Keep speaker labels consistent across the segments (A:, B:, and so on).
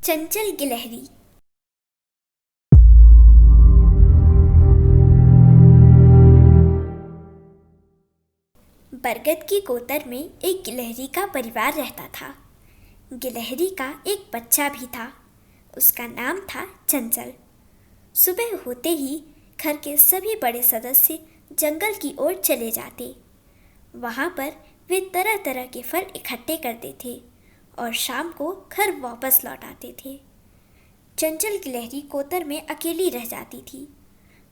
A: चंचल गिलहरी। बरगद की कोतर में एक गिलहरी का परिवार रहता था। गिलहरी का एक बच्चा भी था। उसका नाम था चंचल। सुबह होते ही घर के सभी बड़े सदस्य जंगल की ओर चले जाते। वहाँ पर वे तरह तरह के फल इकट्ठे करते थे और शाम को घर वापस लौट आते थे। चंचल गिलहरी कोतर में अकेली रह जाती थी।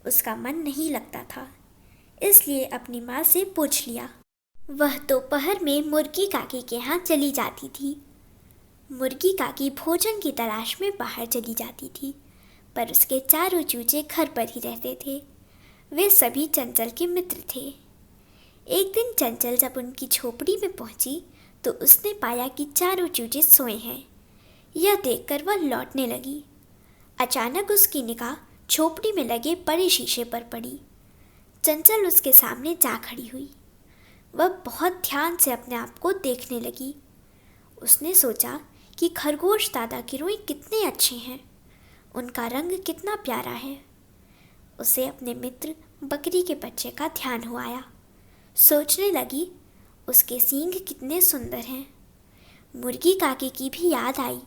A: उसका मन नहीं लगता था, इसलिए अपनी माँ से पूछ लिया। वह दोपहर में मुर्गी काकी के यहाँ चली जाती थी। मुर्गी काकी भोजन की तलाश में बाहर चली जाती थी, पर उसके चारों चूजे घर पर ही रहते थे। वे सभी चंचल के मित्र थे। एक दिन चंचल जब उनकी झोपड़ी में पहुंची तो उसने पाया कि चारों चूजे सोए हैं। यह देखकर वह लौटने लगी। अचानक उसकी निगाह झोपड़ी में लगे बड़े शीशे पर पड़ी। चंचल उसके सामने जा खड़ी हुई। वह बहुत ध्यान से अपने आप को देखने लगी। उसने सोचा कि खरगोश दादा की रोई कितने अच्छे हैं, उनका रंग कितना प्यारा है। उसे अपने मित्र बकरी के बच्चे का ध्यान हुआ आया। सोचने लगी, उसके सींग कितने सुंदर हैं। मुर्गी काकी की भी याद आई।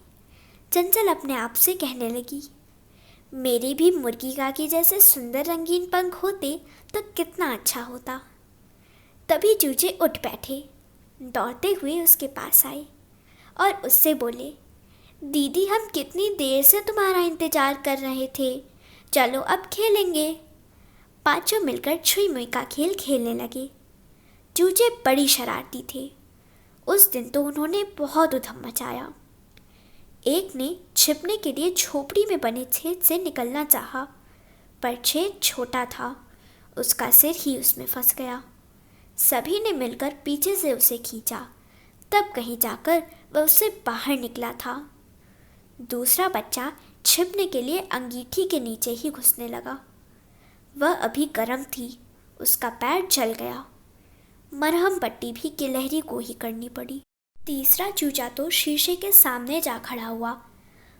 A: चंचल अपने आप से कहने लगी, मेरे भी मुर्गी काकी जैसे सुंदर रंगीन पंख होते तो कितना अच्छा होता। तभी चूजे उठ बैठे, दौड़ते हुए उसके पास आए और उससे बोले, दीदी हम कितनी देर से तुम्हारा इंतजार कर रहे थे, चलो अब खेलेंगे। पांचों मिलकर छुई मुई का खेल खेलने लगे। चूजे बड़ी शरारती थे। उस दिन तो उन्होंने बहुत उधम मचाया। एक ने छिपने के लिए झोपड़ी में बने छेद से निकलना चाहा, पर छेद छोटा था, उसका सिर ही उसमें फंस गया। सभी ने मिलकर पीछे से उसे खींचा, तब कहीं जाकर वह उससे बाहर निकला था। दूसरा बच्चा छिपने के लिए अंगीठी के नीचे ही घुसने लगा। वह अभी गर्म थी, उसका पैर जल गया। मरहम पट्टी भी गिलहरी को ही करनी पड़ी। तीसरा चूजा तो शीशे के सामने जा खड़ा हुआ।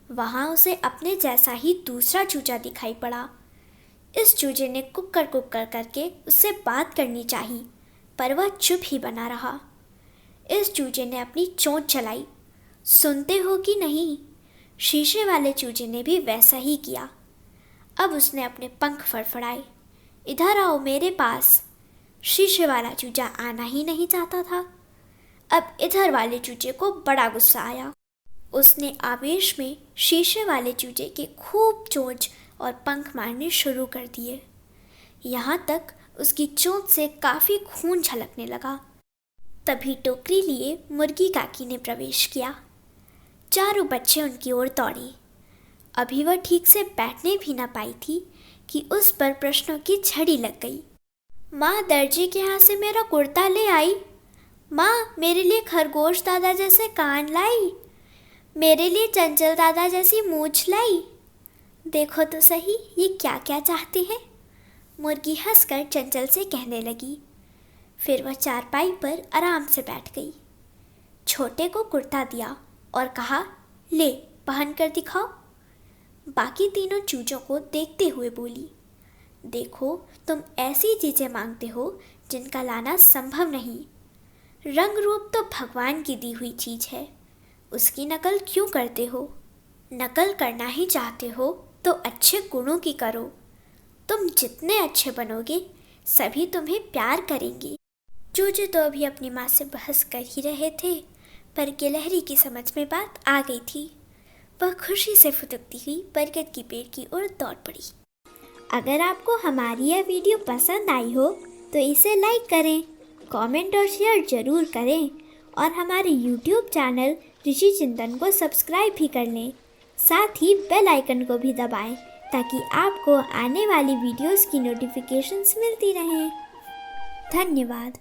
A: वहाँ उसे अपने जैसा ही दूसरा चूजा दिखाई पड़ा। इस चूजे ने कुक्कर कुक्कर करके उससे बात करनी चाहिए, पर वह चुप ही बना रहा। इस चूजे ने अपनी चोंच चलाई, सुनते हो कि नहीं? शीशे वाले चूजे ने भी वैसा ही किया। अब उसने अपने पंख फड़फड़ाए, इधर आओ मेरे पास। शीशे वाला चूजा आना ही नहीं चाहता था। अब इधर वाले चूजे को बड़ा गुस्सा आया। उसने आवेश में शीशे वाले चूजे के खूब चोंच और पंख मारने शुरू कर दिए। यहाँ तक उसकी चोंच से काफ़ी खून छलकने लगा। तभी टोकरी लिए मुर्गी काकी ने प्रवेश किया। चारों बच्चे उनकी ओर दौड़े। अभी वह ठीक से बैठने भी न पाई थी कि उस पर प्रश्नों की झड़ी लग गई। माँ दर्जी के यहाँ से मेरा कुर्ता ले आई। माँ मेरे लिए खरगोश दादा जैसे कान लाई। मेरे लिए चंचल दादा जैसी मूंछ लाई। देखो तो सही ये क्या क्या चाहते हैं। मुर्गी हंसकर चंचल से कहने लगी। फिर वह चारपाई पर आराम से बैठ गई। छोटे को कुर्ता दिया और कहा, ले पहन कर दिखाओ। बाकी तीनों चूजों को देखते हुए बोली, देखो तुम ऐसी चीज़ें मांगते हो जिनका लाना संभव नहीं। रंग रूप तो भगवान की दी हुई चीज़ है, उसकी नकल क्यों करते हो? नकल करना ही चाहते हो तो अच्छे गुणों की करो। तुम जितने अच्छे बनोगे सभी तुम्हें प्यार करेंगे। चूजे तो अभी अपनी माँ से बहस कर ही रहे थे, पर गिलहरी की समझ में बात आ गई थी। वह खुशी से फुदकती हुई बरगद की पेड़ की ओर दौड़ पड़ी। अगर आपको हमारी यह वीडियो पसंद आई हो तो इसे लाइक करें, कमेंट और शेयर ज़रूर करें और हमारे YouTube चैनल ऋषि चिंतन को सब्सक्राइब भी कर लें। साथ ही बेल आइकन को भी दबाएं ताकि आपको आने वाली वीडियोस की नोटिफिकेशंस मिलती रहें। धन्यवाद।